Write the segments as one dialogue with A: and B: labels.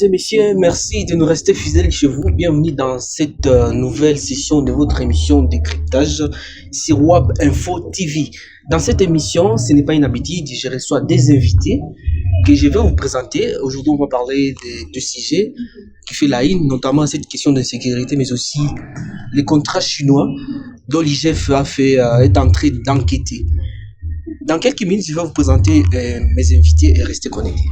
A: et messieurs, merci de nous rester fidèles chez vous. Bienvenue dans cette nouvelle session de votre émission Décryptage sur WAB Info TV. Dans cette émission, ce n'est pas une habitude, je reçois des invités que je vais vous présenter. Aujourd'hui, on va parler de sujets qui fait la une, notamment cette question de sécurité, mais aussi les contrats chinois dont l'IGF est en train d'enquêter. Dans quelques minutes, je vais vous présenter mes invités et restez connectés.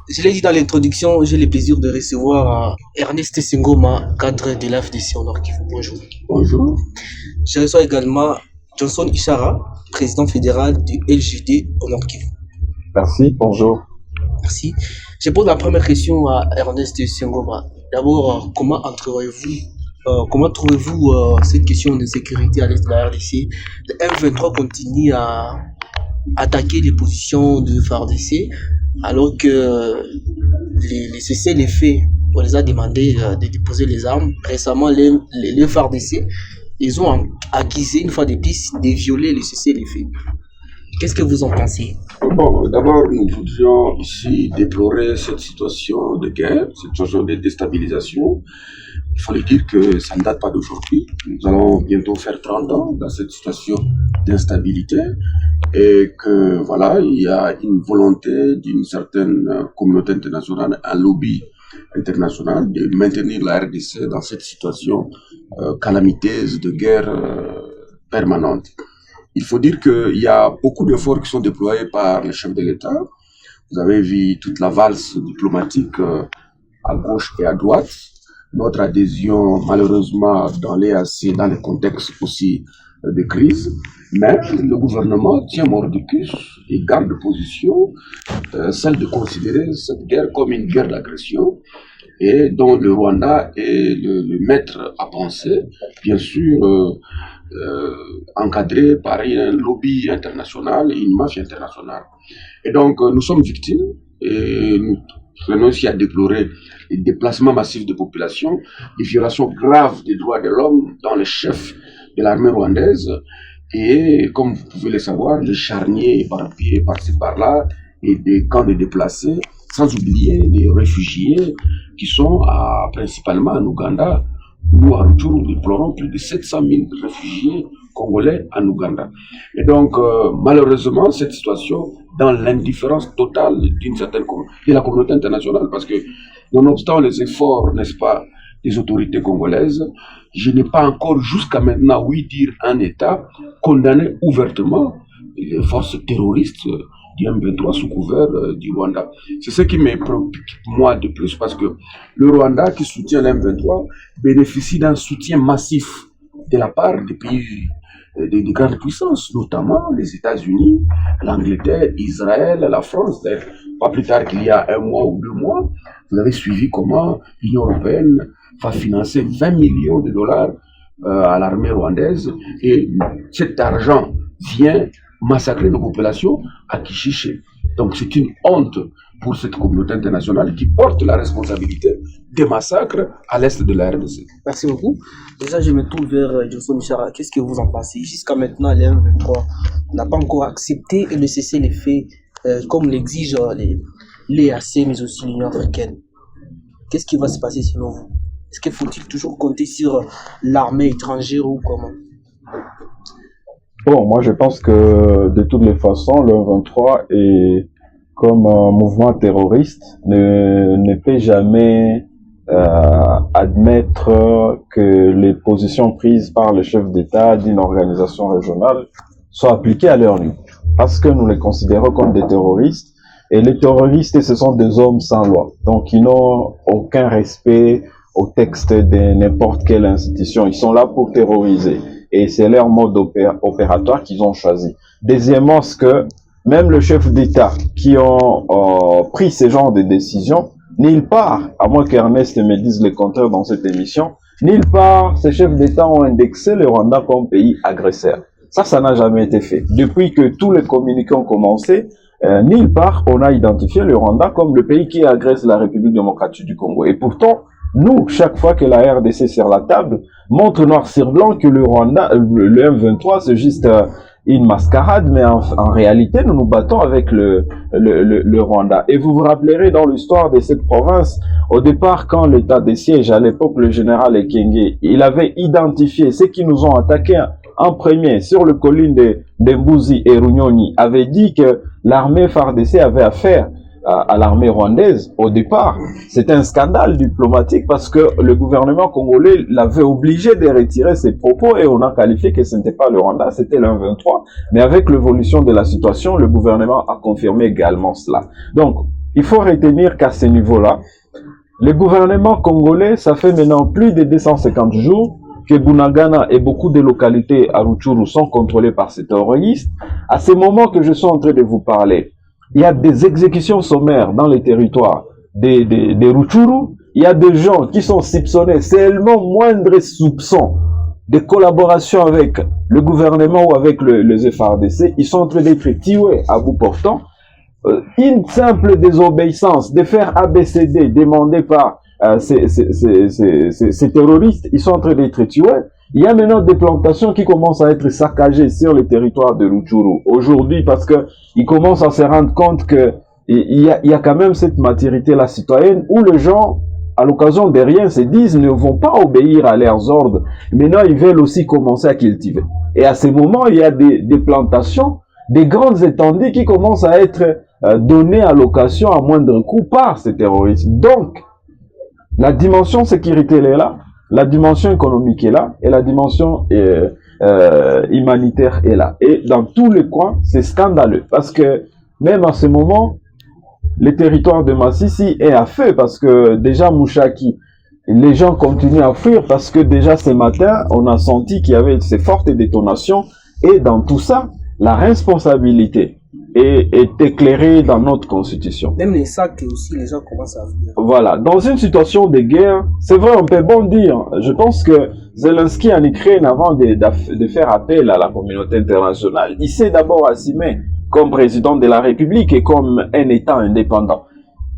A: Je l'ai dit dans l'introduction, j'ai le plaisir de recevoir Ernest Singoma, cadre de l'AFDC au Nord Kivu. Bonjour.
B: Bonjour.
A: Je reçois également Johnson Ishara, président fédéral du LGD au Nord Kivu.
B: Merci, bonjour.
A: Merci. Je pose la première question à Ernest Singoma. D'abord, comment trouvez-vous cette question de sécurité à l'est de la RDC? Le M23 continue à attaquer les positions de FARDC alors que les cessez-les-feux, on les a demandé de déposer les armes. Récemment, les FARDC, ils ont accusé une fois de plus de violer les cessez-les-feux. Qu'est-ce que vous en pensez?
B: Bon, d'abord, nous voudrions ici déplorer cette situation de guerre, cette situation de déstabilisation. Il faut le dire que ça ne date pas d'aujourd'hui. Nous allons bientôt faire 30 ans dans cette situation d'instabilité et que, voilà, il y a une volonté d'une certaine communauté internationale, un lobby international de maintenir la RDC dans cette situation calamiteuse de guerre permanente. Il faut dire qu'il y a beaucoup d'efforts qui sont déployés par les chefs de l'État. Vous avez vu toute la valse diplomatique à gauche et à droite. Notre adhésion, malheureusement, dans l'EAC, dans le contexte aussi de crise. Mais le gouvernement tient mordicus et garde position, celle de considérer cette guerre comme une guerre d'agression et dont le Rwanda est le maître à penser, bien sûr, encadré par un lobby international et une mafia internationale. Et donc, nous sommes victimes et nous venons aussi à déplorer les déplacements massifs de population, les violations graves des droits de l'homme dans les chefs de l'armée rwandaise et, comme vous pouvez le savoir, les charniers éparpillés par-ci par-là et des camps de déplacés, sans oublier les réfugiés qui sont principalement en Ouganda, où à Rutshuru, nous déplorons plus de 700 000 réfugiés congolais en Ouganda. Et donc, malheureusement, cette situation, dans l'indifférence totale de la communauté internationale, parce que, nonobstant les efforts, n'est-ce pas, des autorités congolaises, je n'ai pas encore jusqu'à maintenant ouï dire un État condamné ouvertement les forces terroristes du M23 sous couvert du Rwanda. C'est ce qui me préoccupe moi de plus parce que le Rwanda qui soutient le M23 bénéficie d'un soutien massif de la part des pays, des grandes puissances, notamment les États-Unis, l'Angleterre, Israël, la France. Pas plus tard qu'il y a 1 mois ou 2 mois, vous avez suivi comment l'Union européenne va financer 20 millions de dollars à l'armée rwandaise et cet argent vient massacrer nos populations à Kishiché. Donc c'est une honte pour cette communauté internationale qui porte la responsabilité des massacres à l'est de la RDC.
A: Merci beaucoup. Déjà, je me tourne vers Johnson Ishara. Qu'est-ce que vous en pensez? Jusqu'à maintenant, le M23 n'a pas encore accepté de cesser les faits comme l'exigent l'EAC, mais aussi l'Union africaine. Qu'est-ce qui va se passer selon vous? Est-ce qu'il faut-il toujours compter sur l'armée étrangère ou comment?
C: Bon, moi je pense que de toutes les façons, le 23 est comme un mouvement terroriste, ne peut jamais admettre que les positions prises par le chef d'État d'une organisation régionale soient appliquées à leur niveau. Parce que nous les considérons comme des terroristes, et les terroristes, ce sont des hommes sans loi. Donc ils n'ont aucun respect au texte de n'importe quelle institution. Ils sont là pour terroriser. Et c'est leur mode opératoire qu'ils ont choisi. Deuxièmement, c'est que même le chef d'État qui ont pris ce genre de décisions, nulle part, à moins qu'Ernest me dise le contraire dans cette émission, nulle part, ces chefs d'État ont indexé le Rwanda comme pays agresseur. Ça n'a jamais été fait. Depuis que tous les communiqués ont commencé, nulle part on a identifié le Rwanda comme le pays qui agresse la République démocratique du Congo. Et pourtant, Nous, chaque fois que la RDC est sur la table, montre noir sur blanc que le Rwanda, le M23, c'est juste une mascarade, mais en réalité, nous nous battons avec le Rwanda. Et vous vous rappellerez dans l'histoire de cette province, au départ, quand l'état de siège, à l'époque, le général Ekenge, il avait identifié ceux qui nous ont attaqués en premier sur le colline de Mbouzi et Runyoni, avait dit que l'armée FARDC avait affaire à l'armée rwandaise au départ. C'était un scandale diplomatique parce que le gouvernement congolais l'avait obligé de retirer ses propos et on a qualifié que ce n'était pas le Rwanda, c'était le 23. Mais avec l'évolution de la situation, le gouvernement a confirmé également cela. Donc, il faut retenir qu'à ce niveau-là, le gouvernement congolais, ça fait maintenant plus de 250 jours que Bunagana et beaucoup de localités à Rutshuru sont contrôlées par ces terroristes. À ce moment que je suis en train de vous parler, il y a des exécutions sommaires dans les territoires de Rutshuru. Il y a des gens qui sont soupçonnés, seulement moindre soupçon de collaboration avec le gouvernement ou avec les FARDC. Ils sont en train d'être tués à bout portant. Une simple désobéissance de faire ABCD demandé par ces terroristes, ils sont en train d'être tués. Il y a maintenant des plantations qui commencent à être saccagées sur le territoire de Rutshuru aujourd'hui parce que ils commencent à se rendre compte que il y a quand même cette maturité-là citoyenne où les gens, à l'occasion de rien, se disent ne vont pas obéir à leurs ordres. Maintenant, ils veulent aussi commencer à cultiver. Et à ce moment, il y a des plantations, des grandes étendues qui commencent à être données à location à moindre coût par ces terroristes. Donc, la dimension sécurité elle est là. La dimension économique est là et la dimension humanitaire est là. Et dans tous les coins, c'est scandaleux parce que même à ce moment, le territoire de Massissi est à feu parce que déjà Mouchaki, les gens continuent à fuir parce que déjà ce matin, on a senti qu'il y avait ces fortes détonations et dans tout ça, la responsabilité est éclairée dans notre constitution.
A: Même les sacs aussi, les gens commencent à venir.
C: Voilà. Dans une situation de guerre, c'est vrai, on peut bon dire. Je pense que Zelensky en Ukraine, avant de faire appel à la communauté internationale, il s'est d'abord assumé comme président de la République et comme un État indépendant.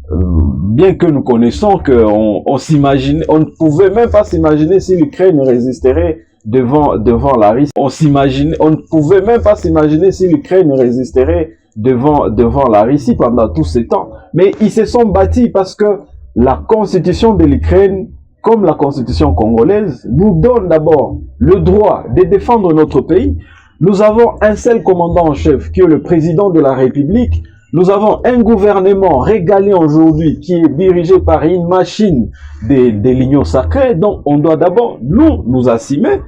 C: Bien que nous connaissons qu'on ne pouvait même pas s'imaginer si l'Ukraine résisterait devant la Russie. On ne pouvait même pas s'imaginer si l'Ukraine résisterait devant la Russie pendant tout ce temps. Mais ils se sont battus parce que la constitution de l'Ukraine, comme la constitution congolaise, nous donne d'abord le droit de défendre notre pays. Nous avons un seul commandant en chef qui est le président de la République. Nous avons un gouvernement régalé aujourd'hui qui est dirigé par une machine de l'Union sacrée. Donc on doit d'abord nous assumer.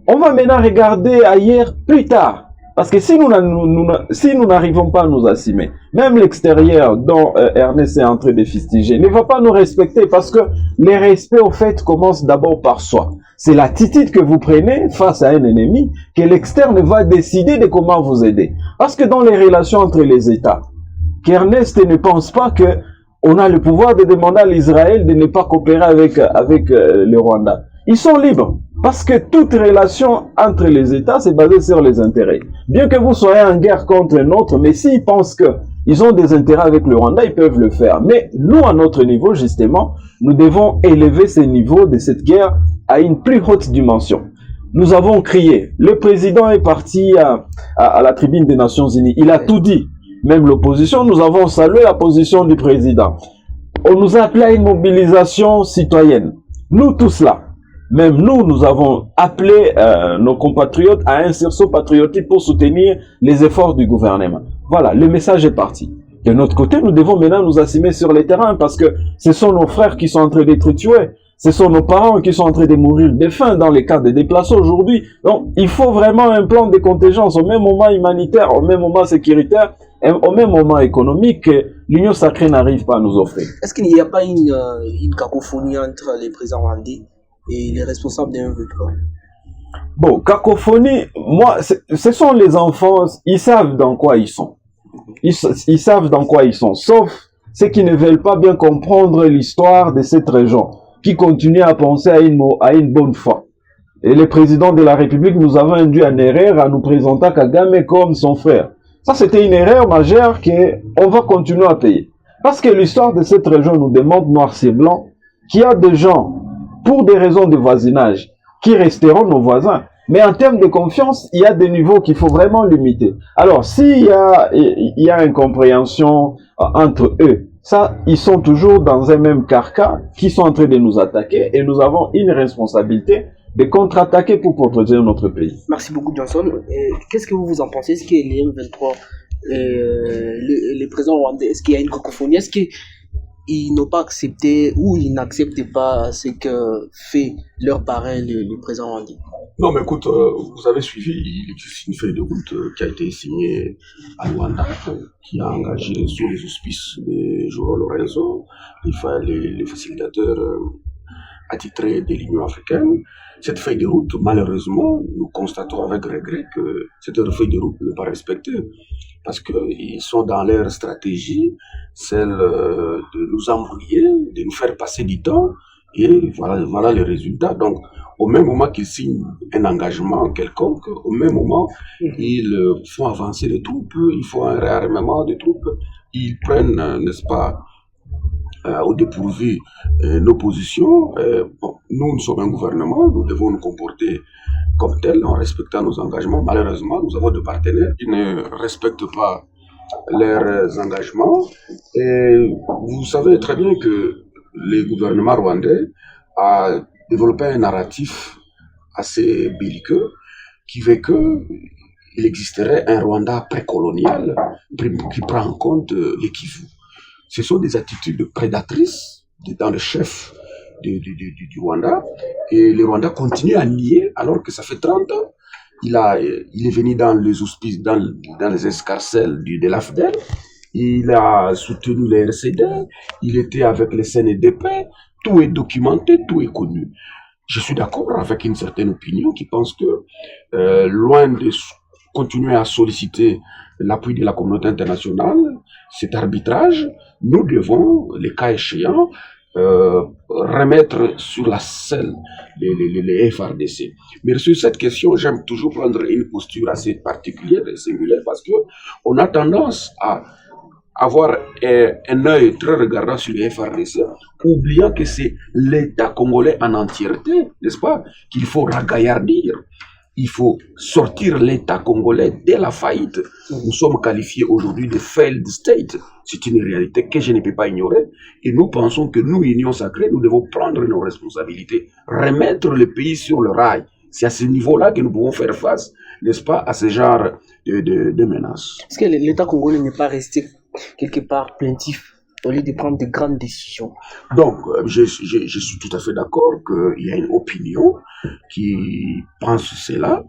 C: On va maintenant regarder ailleurs plus tard. Parce que si nous n'arrivons pas à nous assumer, même l'extérieur dont Ernest est en train de fustiger ne va pas nous respecter parce que les respects au fait commencent d'abord par soi. C'est l'attitude que vous prenez face à un ennemi que l'externe va décider de comment vous aider. Parce que dans les relations entre les États, qu'Ernest ne pense pas que on a le pouvoir de demander à l'Israël de ne pas coopérer avec le Rwanda. Ils sont libres. Parce que toute relation entre les États, c'est basé sur les intérêts. Bien que vous soyez en guerre contre un autre, mais s'ils pensent qu'ils ont des intérêts avec le Rwanda, ils peuvent le faire. Mais nous, à notre niveau, justement, nous devons élever ce niveau de cette guerre à une plus haute dimension. Nous avons crié. Le président est parti à la tribune des Nations Unies. Il a tout dit. Même l'opposition, nous avons salué la position du président. On nous a appelé à une mobilisation citoyenne. Nous tous là. Même nous avons appelé nos compatriotes à un sursaut patriotique pour soutenir les efforts du gouvernement. Voilà, le message est parti. De notre côté, nous devons maintenant nous assumer sur les terrains parce que ce sont nos frères qui sont en train d'être tués. Ce sont nos parents qui sont en train de mourir de faim dans les cas de déplacés aujourd'hui. Donc, il faut vraiment un plan de contingence au même moment humanitaire, au même moment sécuritaire, et au même moment économique que l'Union sacrée n'arrive pas à nous offrir.
A: Est-ce qu'il n'y a pas une cacophonie entre les présidents rwandais et les responsables des M23?
C: Bon, cacophonie, moi, ce sont les enfants, ils savent dans quoi ils sont. Ils savent dans quoi ils sont, sauf ceux qui ne veulent pas bien comprendre l'histoire de cette région, qui continuent à penser à une bonne foi. Et le président de la République nous avait induit en erreur en nous présentant Kagame comme son frère. Ça, c'était une erreur majeure qu'on va continuer à payer. Parce que l'histoire de cette région nous démontre noir sur blanc qu'il y a des gens pour des raisons de voisinage, qui resteront nos voisins. Mais en termes de confiance, il y a des niveaux qu'il faut vraiment limiter. Alors, s'il y a incompréhension entre eux, ça, ils sont toujours dans un même carcan qui sont en train de nous attaquer et nous avons une responsabilité de contre-attaquer pour protéger notre pays.
A: Merci beaucoup, Johnson. Qu'est-ce que vous en pensez? Est-ce que les M23, les présidents rwandais, est-ce qu'il y a une cacophonie? Est-ce qu'ils n'ont pas accepté ou ils n'acceptent pas ce que fait leur parrain, le président rwandais?
B: Non, mais écoute, vous avez suivi, il existe une feuille de route qui a été signée à Luanda, qui a engagé sous les auspices de Joao Lorenzo, les facilitateurs attitrés de l'Union africaine. Cette feuille de route, malheureusement, nous constatons avec regret que cette feuille de route n'est pas respectée, parce qu'ils sont dans leur stratégie, celle de nous embrouiller, de nous faire passer du temps, et voilà les résultats. Donc, au même moment qu'ils signent un engagement quelconque, au même moment, ils font avancer les troupes, ils font un réarmement des troupes, ils prennent, n'est-ce pas, au dépourvu nos positions. Bon, nous sommes un gouvernement, nous devons nous comporter comme tel en respectant nos engagements. Malheureusement, nous avons des partenaires qui ne respectent pas leurs engagements. Et vous savez très bien que le gouvernement rwandais a développé un narratif assez belliqueux qui veut qu'il existerait un Rwanda précolonial qui prend en compte les Kivu. Ce sont des attitudes prédatrices dans le chef du Rwanda, et le Rwanda continue à nier alors que ça fait 30 ans. Il est venu dans les hospices, dans les escarcelles de l'AFDEL, il a soutenu les RCD, il était avec les CNDP, tout est documenté, tout est connu. Je suis d'accord avec une certaine opinion qui pense que, loin de continuer à solliciter l'appui de la communauté internationale, cet arbitrage, nous devons, les cas échéants, remettre sur la selle les FRDC. Mais sur cette question, j'aime toujours prendre une posture assez particulière et singulière, parce que on a tendance à avoir un œil très regardant sur les FRDC, oubliant que c'est l'État congolais en entièreté, n'est-ce pas, qu'il faut ragaillardir. Il faut sortir l'État congolais de la faillite. Nous sommes qualifiés aujourd'hui de failed state. C'est une réalité que je ne peux pas ignorer. Et nous pensons que nous, Union Sacrée, nous devons prendre nos responsabilités, remettre le pays sur le rail. C'est à ce niveau-là que nous pouvons faire face, n'est-ce pas, à ce genre de menaces.
A: Est-ce que l'État congolais n'est pas resté quelque part plaintif au lieu de prendre de grandes décisions?
B: Donc, je suis tout à fait d'accord qu'il y a une opinion qui pense cela,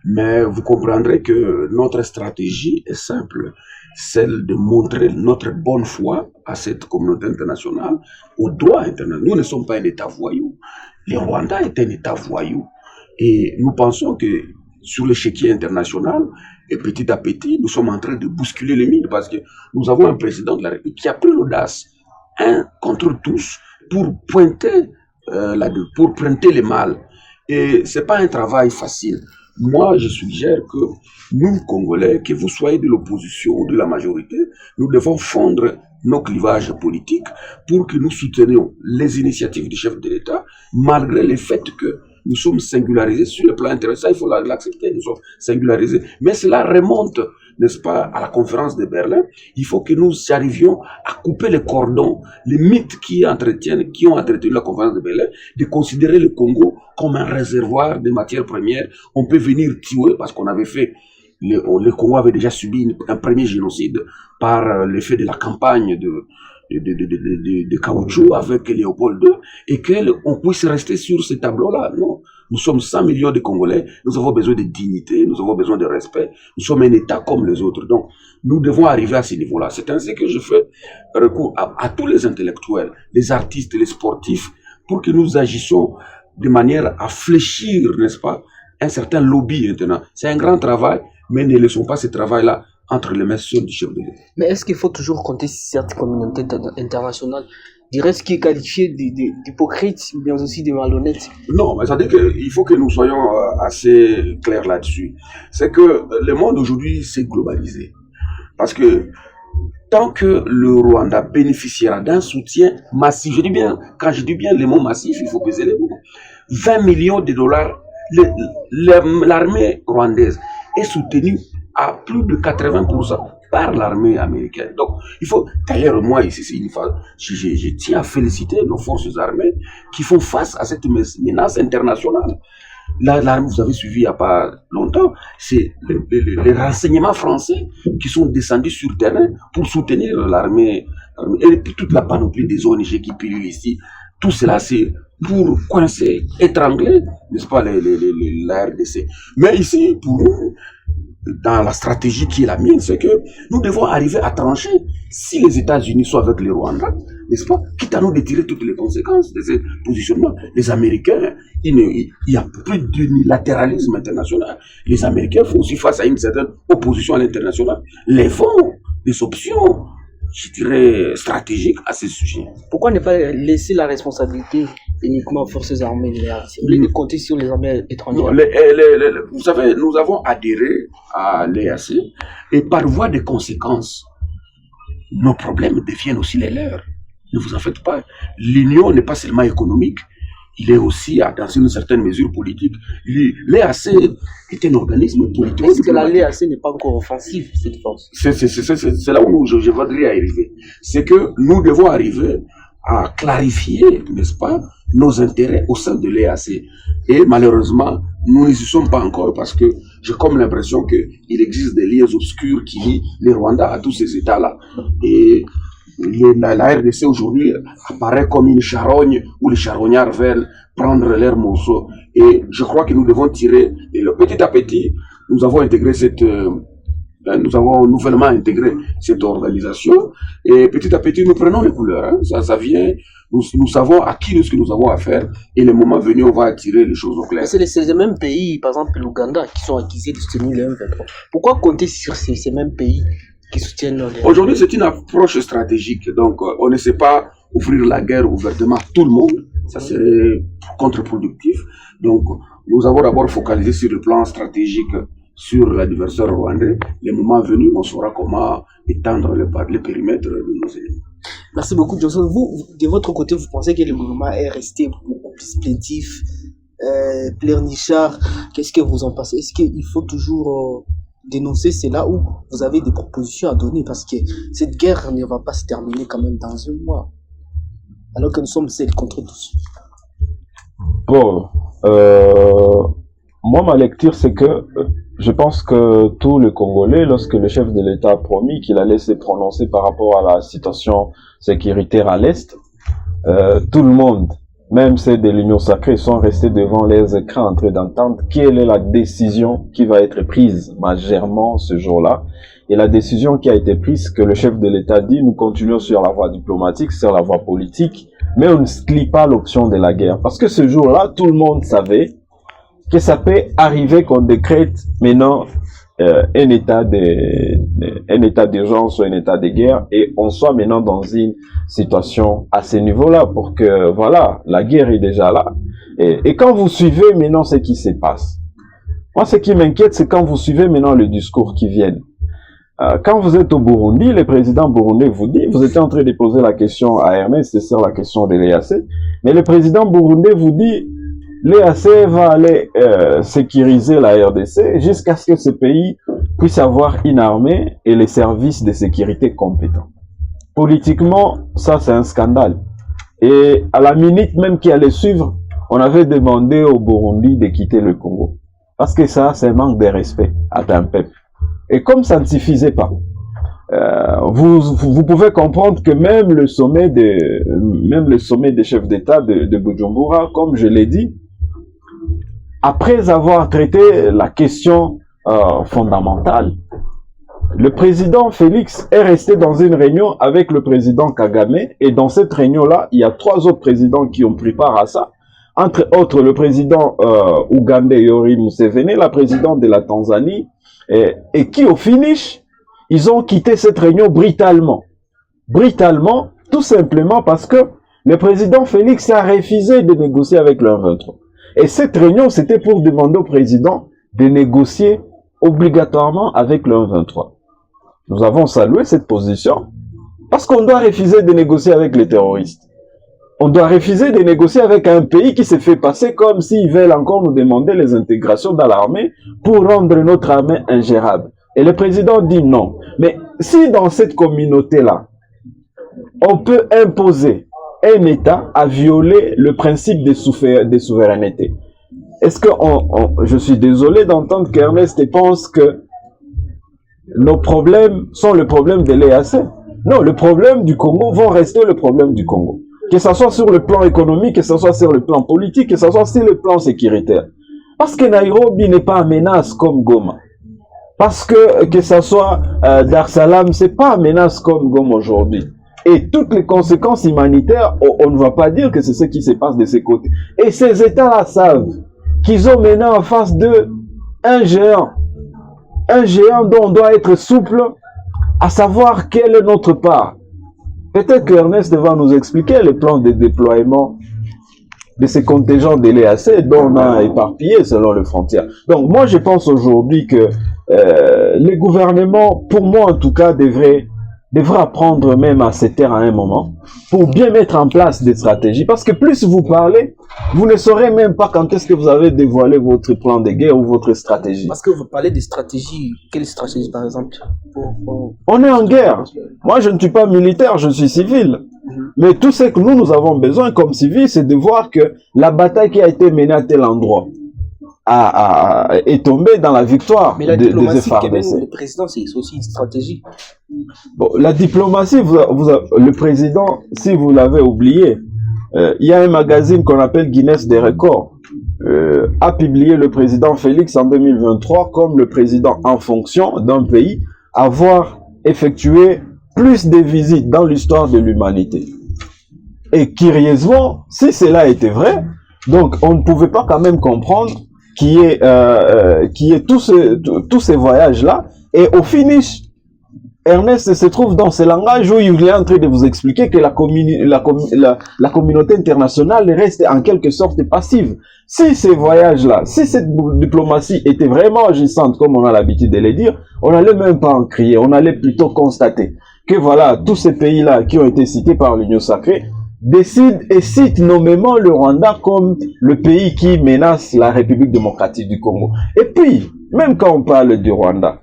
B: mais vous comprendrez que notre stratégie est simple, celle de montrer notre bonne foi à cette communauté internationale, au droit international. Nous ne sommes pas un État voyou. Le Rwanda est un État voyou. Et nous pensons que sur l'échiquier international, et petit à petit, nous sommes en train de bousculer les mines, parce que nous avons un président de la République qui a pris l'audace, un contre tous, pour pointer le mal. Et c'est pas un travail facile. Moi, je suggère que nous, Congolais, que vous soyez de l'opposition ou de la majorité, nous devons fondre nos clivages politiques pour que nous soutenions les initiatives du chef de l'État, malgré le fait que nous sommes singularisés sur le plan intérieur. Ça, il faut l'accepter, nous sommes singularisés. Mais cela remonte, n'est-ce pas, à la conférence de Berlin. Il faut que nous arrivions à couper les cordons, les mythes qui ont entretenu la conférence de Berlin, de considérer le Congo comme un réservoir de matières premières. On peut venir tuer, parce qu'on avait fait, le Congo avait déjà subi un premier génocide par l'effet de la campagne de caoutchouc avec Léopold II, et qu'on puisse rester sur ce tableau-là. Non, nous sommes 100 millions de Congolais, nous avons besoin de dignité, nous avons besoin de respect, nous sommes un État comme les autres. Donc, nous devons arriver à ce niveau-là. C'est ainsi que je fais recours à tous les intellectuels, les artistes, les sportifs, pour que nous agissions de manière à fléchir, n'est-ce pas, un certain lobby maintenant. C'est un grand travail, mais ne laissons pas ce travail-là entre les mains seules du chef de l'État.
A: Mais est-ce qu'il faut toujours compter sur cette communauté internationale? Dirais-ce qui est qualifié d'hypocrite, mais aussi de malhonnête?
B: Non, mais ça veut dire qu'il faut que nous soyons assez clairs là-dessus. C'est que le monde aujourd'hui s'est globalisé. Parce que tant que le Rwanda bénéficiera d'un soutien massif, je dis bien, quand je dis bien les mots massifs, il faut peser les mots, 20 millions de dollars, l'armée rwandaise est soutenue à plus de 80% par l'armée américaine. Donc, il faut, d'ailleurs, moi, ici, une fois, je tiens à féliciter nos forces armées qui font face à cette menace internationale. Là, vous avez suivi il n'y a pas longtemps, c'est les renseignements français qui sont descendus sur le terrain pour soutenir l'armée et puis toute la panoplie des ONG qui pilulent ici. Tout cela, c'est pour coincer, étrangler, n'est-ce pas, la RDC. Mais ici, pour nous, dans la stratégie qui est la mienne, c'est que nous devons arriver à trancher si les États-Unis sont avec les Rwandais, n'est-ce pas, quitte à nous de tirer toutes les conséquences de ces positionnements. Les Américains, il y a plus d'unilatéralisme international. Les Américains font aussi face à une certaine opposition à l'international. Les fonds, les options, je dirais, stratégiques à ce sujet.
A: Pourquoi ne pas laisser la responsabilité uniquement aux forces armées au lieu de compter sur les armées étrangères?
B: Vous savez, nous avons adhéré à l'EAC et par voie de conséquences, nos problèmes deviennent aussi les leurs. Ne vous en faites pas. L'union n'est pas seulement économique, il est aussi, dans une certaine mesure, politique. L'EAC est un organisme politique.
A: Est-ce que l'EAC n'est pas encore offensive, cette force?
B: C'est là où je voudrais arriver. C'est que nous devons arriver à clarifier, n'est-ce pas, nos intérêts au sein de l'EAC. Et malheureusement, nous n'y sommes pas encore parce que j'ai comme l'impression qu'il existe des liens obscurs qui lient les Rwandais à tous ces États-là. Et la RDC aujourd'hui apparaît comme une charogne où les charognards veulent prendre leur morceau. Et je crois que nous devons tirer, et petit à petit, nous avons intégré nous avons nouvellement intégré cette organisation et petit à petit nous prenons les couleurs. Ça vient, nous savons à qui ce que nous avons à faire et le moment venu on va attirer les choses au clair.
A: C'est les mêmes pays, par exemple l'Ouganda, qui sont accusés de soutenir le M23. Pourquoi compter sur ces mêmes pays qui soutiennent les...
B: Aujourd'hui c'est une approche stratégique, donc on ne sait pas ouvrir la guerre ouvertement à tout le monde, ça serait contre-productif. Donc nous avons d'abord focalisé sur le plan stratégique sur l'adversaire rwandais. Le moment venu, on saura comment étendre le périmètre de nos ennemis.
A: Merci beaucoup, Johnson. Vous, de votre côté, vous pensez que le gouvernement est resté beaucoup plus plaintif, pleurnichard? Qu'est-ce que vous en pensez? Est-ce qu'il faut toujours dénoncer cela ou vous avez des propositions à donner? Parce que cette guerre ne va pas se terminer quand même dans un mois, alors que nous sommes seuls contre tous.
C: Bon, moi, ma lecture, c'est que je pense que tous les Congolais, lorsque le chef de l'État a promis qu'il allait se prononcer par rapport à la situation sécuritaire à l'Est, tout le monde, même ceux de l'Union sacrée, sont restés devant leurs écrans en train d'entendre quelle est la décision qui va être prise majeurement ce jour-là. Et la décision qui a été prise, que le chef de l'État dit, nous continuons sur la voie diplomatique, sur la voie politique, mais on ne sklie pas l'option de la guerre. Parce que ce jour-là, tout le monde savait que ça peut arriver qu'on décrète maintenant un état d'urgence ou un état de guerre et on soit maintenant dans une situation à ce niveau-là pour que, voilà, la guerre est déjà là. Et quand vous suivez maintenant ce qui se passe, moi ce qui m'inquiète, c'est quand vous suivez maintenant le discours qui vient. Quand vous êtes au Burundi, le président burundais vous dit, vous étiez en train de poser la question à Ernest, c'est sur la question de l'EAC, mais le président burundais vous dit, l'EAC va aller sécuriser la RDC jusqu'à ce que ce pays puisse avoir une armée et les services de sécurité compétents. Politiquement, ça c'est un scandale. Et à la minute même qui allait suivre, on avait demandé au Burundi de quitter le Congo. Parce que ça, c'est un manque de respect à un peuple. Et comme ça ne suffisait pas, vous pouvez comprendre que même le sommet des chefs d'État de Bujumbura, comme je l'ai dit, après avoir traité la question fondamentale, le président Félix est resté dans une réunion avec le président Kagame et dans cette réunion-là, il y a 3 autres présidents qui ont pris part à ça. Entre autres, le président ougandais Yoweri Museveni, la présidente de la Tanzanie, et qui au finish, ils ont quitté cette réunion brutalement. Brutalement, tout simplement parce que le président Félix a refusé de négocier avec le M23. Et cette réunion, c'était pour demander au président de négocier obligatoirement avec le M23. Nous avons salué cette position parce qu'on doit refuser de négocier avec les terroristes. On doit refuser de négocier avec un pays qui s'est fait passer comme s'ils veulent encore nous demander les intégrations dans l'armée pour rendre notre armée ingérable. Et le président dit non. Mais si dans cette communauté-là, on peut imposer un État à violer le principe des souverainetés, est-ce que je suis désolé d'entendre qu'Ernest pense que nos problèmes sont le problème de l'EAC? Non, le problème du Congo vont rester le problème du Congo. Que ce soit sur le plan économique, que ce soit sur le plan politique, que ce soit sur le plan sécuritaire. Parce que Nairobi n'est pas en menace comme Goma. Parce que ce soit Dar es Salaam, c'est pas en menace comme Goma aujourd'hui. Et toutes les conséquences humanitaires, on ne va pas dire que c'est ce qui se passe de ces côtés. Et ces États-là savent qu'ils ont maintenant en face d'eux un géant dont on doit être souple, à savoir quelle est notre part. Peut-être que Ernest va nous expliquer le plan de déploiement de ces contingents de l'EAC dont on a éparpillé selon les frontières. Donc moi je pense aujourd'hui que les gouvernements, pour moi en tout cas, devraient apprendre même à se taire à un moment pour bien mettre en place des stratégies. Parce que plus vous parlez, vous ne saurez même pas quand est-ce que vous avez dévoilé votre plan de guerre ou votre stratégie.
A: Parce que vous parlez de stratégie. Quelle stratégie par exemple?
C: On est en guerre. Moi je ne suis pas militaire, je suis civil. Mais tout ce que nous avons besoin comme civils, c'est de voir que la bataille qui a été menée à tel endroit est tombée dans la victoire
A: des
C: FARDC.
A: Le président, c'est aussi une stratégie.
C: Bon, la diplomatie, le président, si vous l'avez oublié, il y a un magazine qu'on appelle Guinness des records, a publié le président Félix en 2023 comme le président en fonction d'un pays à avoir effectué plus de visites dans l'histoire de l'humanité. Et curieusement, si cela était vrai, donc on ne pouvait pas quand même comprendre qui est tous ces voyages-là. Et au finish, Ernest se trouve dans ce langage où il est en train de vous expliquer que la communauté internationale reste en quelque sorte passive. Si ces voyages-là, si cette diplomatie était vraiment agissante, comme on a l'habitude de le dire, on n'allait même pas en crier, on allait plutôt constater que voilà, tous ces pays-là qui ont été cités par l'Union sacrée décident et citent nommément le Rwanda comme le pays qui menace la République démocratique du Congo. Et puis, même quand on parle du Rwanda,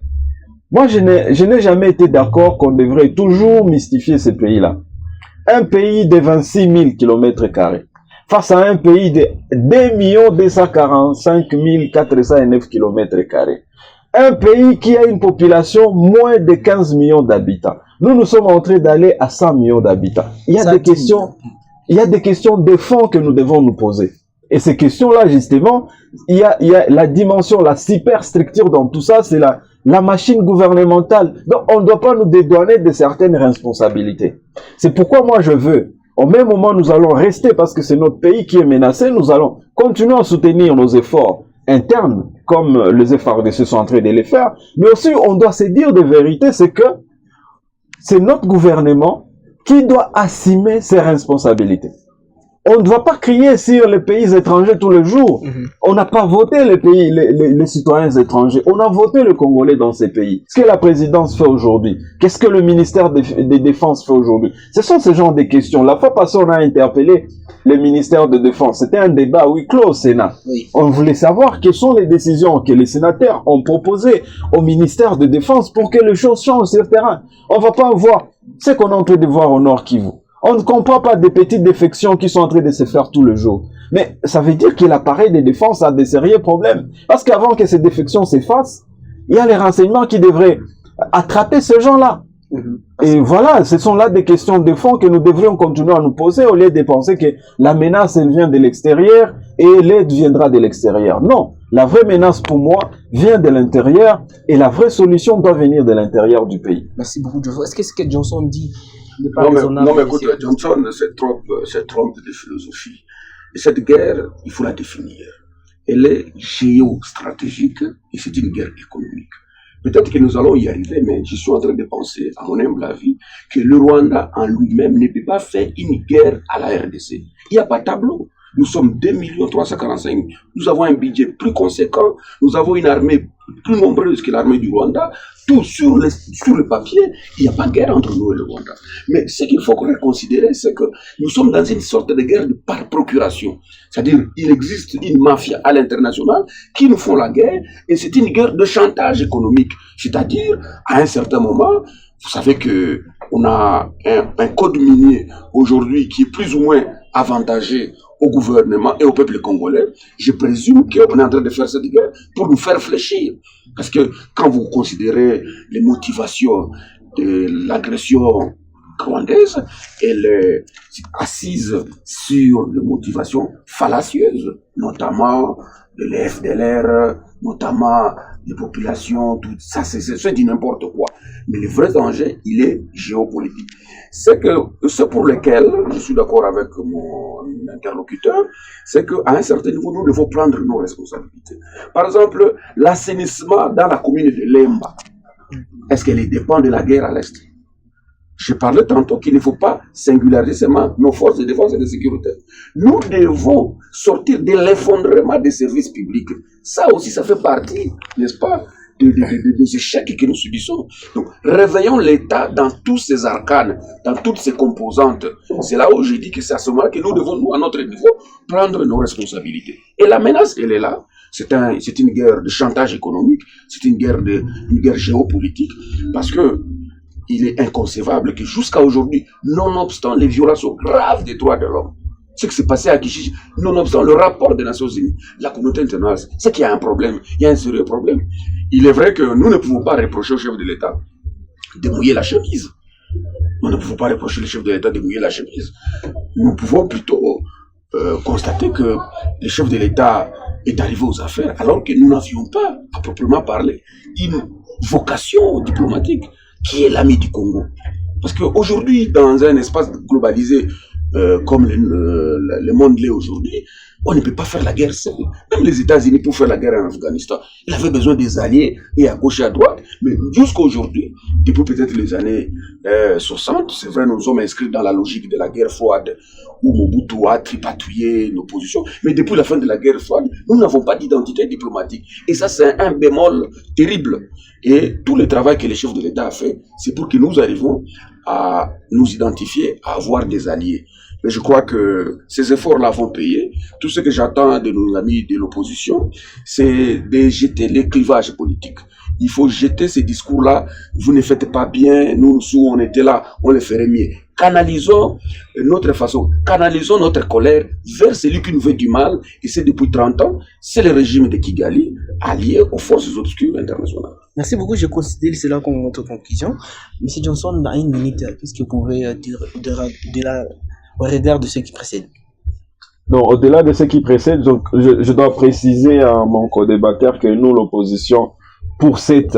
C: moi je n'ai jamais été d'accord qu'on devrait toujours mystifier ces pays-là. Un pays de 26 000 km² face à un pays de 2 245 409 km². Un pays qui a une population moins de 15 millions d'habitants. Nous sommes en train d'aller à 100 millions d'habitants. Il y a des questions de fond que nous devons nous poser. Et ces questions-là, justement, il y a la dimension, la superstructure dans tout ça, c'est la machine gouvernementale. Donc, on ne doit pas nous dédouaner de certaines responsabilités. C'est pourquoi moi je veux, au même moment, nous allons rester, parce que c'est notre pays qui est menacé, nous allons continuer à soutenir nos efforts internes, comme les FARDC sont en train de les faire, mais aussi on doit se dire de vérité, c'est que c'est notre gouvernement qui doit assumer ses responsabilités. On ne doit pas crier sur les pays étrangers tous les jours. On n'a pas voté les citoyens étrangers. On a voté les Congolais dans ces pays. Qu'est-ce que la présidence fait aujourd'hui? Qu'est-ce que le ministère des Défenses fait aujourd'hui? Ce sont ce genre de questions. La fois passée, on a interpellé le ministère de Défense. C'était un débat huis clos au Sénat. Oui. On voulait savoir quelles sont les décisions que les sénateurs ont proposées au ministère de Défense pour que les choses changent sur le terrain. On ne va pas voir ce qu'on est en train de voir au Nord Kivu. On ne comprend pas des petites défections qui sont en train de se faire tous les jours. Mais ça veut dire que l'appareil de défense a des sérieux problèmes. Parce qu'avant que ces défections s'effacent, il y a les renseignements qui devraient attraper ces gens-là. Et voilà, ce sont là des questions de fond que nous devrions continuer à nous poser au lieu de penser que la menace, elle vient de l'extérieur et l'aide viendra de l'extérieur. Non, la vraie menace pour moi vient de l'intérieur et la vraie solution doit venir de l'intérieur du pays.
A: Merci beaucoup, Johnson. Est-ce que ce que Johnson dit n'est pas
B: non,
A: raisonnable?
B: Non, mais écoute, Johnson se trompe de philosophie. Et cette guerre, il faut la définir. Elle est géostratégique et c'est une guerre économique. Peut-être que nous allons y arriver, mais je suis en train de penser, à mon humble avis, que le Rwanda en lui-même ne peut pas faire une guerre à la RDC. Il n'y a pas de tableau. Nous sommes 2 345 000. Nous avons un budget plus conséquent. Nous avons une armée plus nombreuse que l'armée du Rwanda, tout sur le papier, il n'y a pas de guerre entre nous et le Rwanda. Mais ce qu'il faut considérer, c'est que nous sommes dans une sorte de guerre par procuration. C'est-à-dire, il existe une mafia à l'international qui nous font la guerre, et c'est une guerre de chantage économique. C'est-à-dire, à un certain moment, vous savez que on a un code minier aujourd'hui qui est plus ou moins avantagé au gouvernement et au peuple congolais. Je présume qu'on est en train de faire cette guerre pour nous faire fléchir. Parce que quand vous considérez les motivations de l'agression rwandaise, elle est assise sur des motivations fallacieuses, notamment de l'FDLR, notamment des populations, tout ça, c'est du n'importe quoi. Mais le vrai danger, il est géopolitique. C'est pour lequel, je suis d'accord avec mon interlocuteur, c'est qu'à un certain niveau, nous devons prendre nos responsabilités. Par exemple, l'assainissement dans la commune de Lemba, est-ce qu'elle dépend de la guerre à l'Est? Je parlais tantôt qu'il ne faut pas singulariser seulement nos forces de défense et de sécurité. Nous devons sortir de l'effondrement des services publics. Ça aussi, ça fait partie, n'est-ce pas, des échecs que nous subissons. Donc, réveillons l'État dans tous ses arcanes, dans toutes ses composantes. C'est là où je dis que c'est à ce moment-là que nous devons, nous, à notre niveau, prendre nos responsabilités. Et la menace, elle est là. C'est une guerre de chantage économique, c'est une guerre géopolitique, parce que il est inconcevable que jusqu'à aujourd'hui, nonobstant les violations graves des droits de l'homme, ce qui s'est passé à Kichichi, nonobstant le rapport des Nations Unies, la communauté internationale, c'est qu'il y a un problème, il y a un sérieux problème. Il est vrai que nous ne pouvons pas reprocher au chef de l'État de mouiller la chemise. Nous ne pouvons pas reprocher au chef de l'État de mouiller la chemise. Nous pouvons plutôt constater que le chef de l'État est arrivé aux affaires alors que nous n'avions pas, à proprement parler, une vocation diplomatique. Qui est l'ami du Congo? Parce qu'aujourd'hui, dans un espace globalisé comme le monde l'est aujourd'hui, on ne peut pas faire la guerre seul. Même les États-Unis, pour faire la guerre en Afghanistan, ils avaient besoin des alliés, et à gauche et à droite. Mais jusqu'à aujourd'hui, depuis peut-être les années 60, c'est vrai, nous sommes inscrits dans la logique de la guerre froide, où Mobutu a tripatouillé nos positions. Mais depuis la fin de la guerre froide, nous n'avons pas d'identité diplomatique. Et ça, c'est un bémol terrible. Et tout le travail que les chefs de l'État a fait, c'est pour que nous arrivions à nous identifier, à avoir des alliés. Mais je crois que ces efforts-là vont payer. Tout ce que j'attends de nos amis de l'opposition, c'est de jeter les clivages politiques. Il faut jeter ces discours-là. Vous ne faites pas bien, nous, si on était là, on le ferait mieux. Canalisons notre façon, canalisons notre colère vers celui qui nous fait du mal. Et c'est depuis 30 ans, c'est le régime de Kigali, allié aux forces obscures internationales.
A: Merci beaucoup, je considère cela comme notre conclusion. Monsieur Johnson, dans une minute, qu'est-ce que vous pouvez dire au regard de ce qui précède?
C: Donc, au-delà de ce qui précède, donc, je dois préciser à mon co-débatteur que nous, l'opposition, pour cette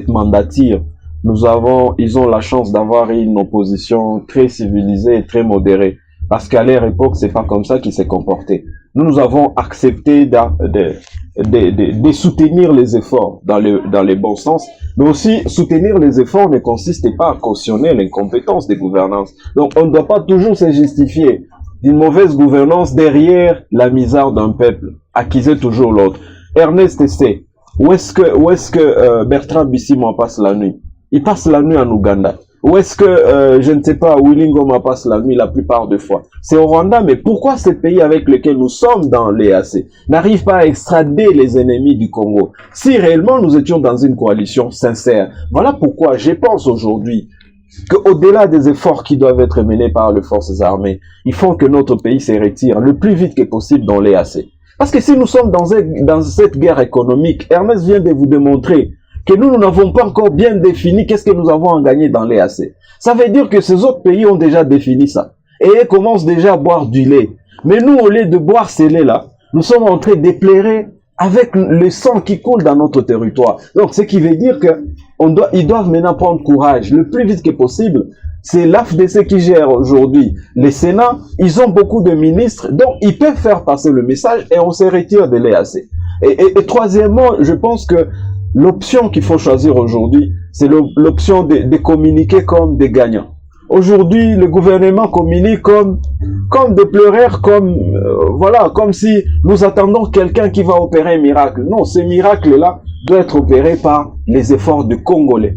C: mandature, ils ont la chance d'avoir une opposition très civilisée et très modérée. Parce qu'à leur époque, c'est pas comme ça qu'ils s'est comporté. Nous avons accepté de soutenir les efforts dans le bon sens, mais aussi soutenir les efforts ne consiste pas à cautionner l'incompétence des gouvernances. Donc, on ne doit pas toujours se justifier d'une mauvaise gouvernance derrière la misère d'un peuple. Accuser toujours l'autre. Ernest Essé, où est-ce que Bertrand Bisimwa passe la nuit? Il passe la nuit en Ouganda. Où est-ce que, je ne sais pas, Willy Ngoma passe la nuit la plupart des fois? C'est au Rwanda, mais pourquoi ces pays avec lesquels nous sommes dans l'EAC n'arrivent pas à extrader les ennemis du Congo? Si réellement nous étions dans une coalition sincère, voilà pourquoi je pense aujourd'hui qu'au-delà des efforts qui doivent être menés par les forces armées, il faut que notre pays se retire le plus vite que possible dans l'EAC. Parce que si nous sommes dans cette guerre économique, Ernest vient de vous démontrer que nous n'avons pas encore bien défini qu'est-ce que nous avons à gagner dans l'EAC. Ça veut dire que ces autres pays ont déjà défini ça. Et ils commencent déjà à boire du lait. Mais nous, au lieu de boire ce lait-là, nous sommes en train d'éclairer avec le sang qui coule dans notre territoire. Donc, ce qui veut dire que ils doivent maintenant prendre courage le plus vite que possible. C'est l'AFDC qui gère aujourd'hui. Les Sénats, ils ont beaucoup de ministres, donc ils peuvent faire passer le message et on se retire de l'EAC. Et troisièmement, je pense que l'option qu'il faut choisir aujourd'hui, c'est l'option de communiquer comme des gagnants. Aujourd'hui, le gouvernement communique comme des pleureurs, voilà, comme si nous attendons quelqu'un qui va opérer un miracle. Non, ce miracle-là doit être opéré par les efforts de Congolais.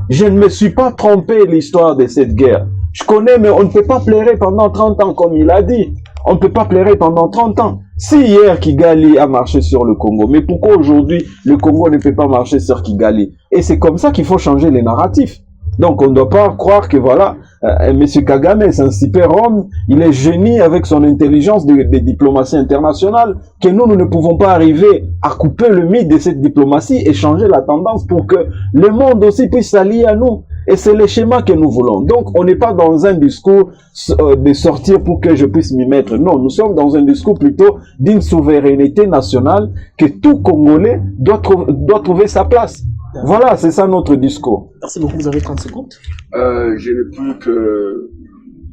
C: Je ne me suis pas trompé l'histoire de cette guerre. Je connais, mais on ne peut pas pleurer pendant 30 ans, comme il a dit. On ne peut pas pleurer pendant 30 ans. Si hier Kigali a marché sur le Congo, mais pourquoi aujourd'hui le Congo ne peut pas marcher sur Kigali? Et c'est comme ça qu'il faut changer les narratifs. Donc on ne doit pas croire que voilà, M. Kagame, c'est un super homme, il est génie avec son intelligence de diplomatie internationale, que nous ne pouvons pas arriver à couper le mythe de cette diplomatie et changer la tendance pour que le monde aussi puisse s'allier à nous. Et c'est le schéma que nous voulons. Donc on n'est pas dans un discours de sortir pour que je puisse m'y mettre. Non, nous sommes dans un discours plutôt d'une souveraineté nationale que tout Congolais doit trouver sa place. Voilà, c'est ça notre discours.
A: Merci beaucoup, vous avez 30 secondes.
B: Je n'ai plus que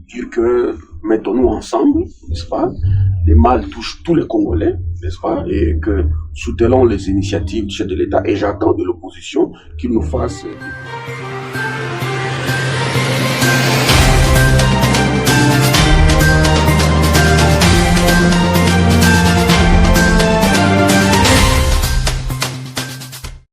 B: dire que mettons-nous ensemble, n'est-ce pas? Les mal touchent tous les Congolais, n'est-ce pas? Et que soutenons les initiatives du chef de l'État. Et j'attends de l'opposition qu'il nous fasse...